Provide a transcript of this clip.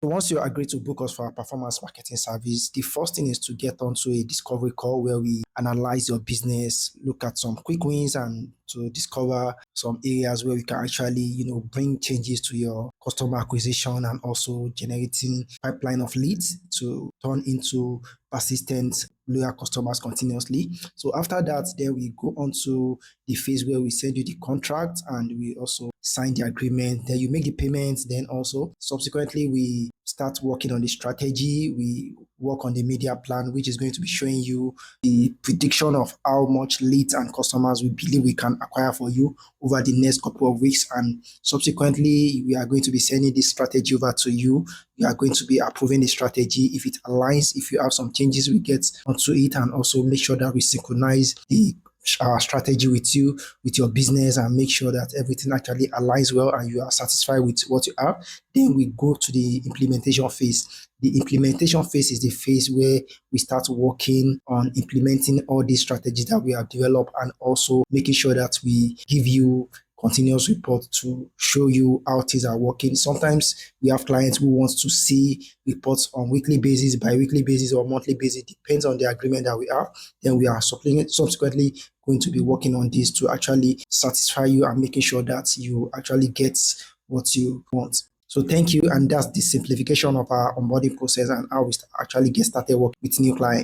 So once you agree to book us for our performance marketing service, the first thing is to get onto a discovery call where we analyze your business, look at some quick wins, and to discover some areas where we can actually, bring changes to your customer acquisition and also generating pipeline of leads to turn into persistent loyal customers continuously. So after that, then we go on to the phase where we send you the contract and we also sign the agreement. Then you make the payments. Then also subsequently we start working on the strategy. We work on the media plan, which is going to be showing you the prediction of how much leads and customers we believe we can acquire for you over the next couple of weeks. And subsequently, we are going to be sending this strategy over to you. We are going to be approving the strategy. If it aligns, if you have some changes, we get onto it and also make sure that we synchronize the strategy with you, with your business, and make sure that everything actually aligns well and you are satisfied with what you have. Then we go to the implementation phase. The implementation phase is the phase where we start working on implementing all these strategies that we have developed and also making sure that we give you continuous report to show you how things are working. Sometimes we have clients who want to see reports on weekly basis, bi-weekly basis, or monthly basis, depends on the agreement that we have. Then we are subsequently going to be working on this to actually satisfy you and making sure that you actually get what you want. So thank you, and that's the simplification of our onboarding process and how we actually get started working with new clients.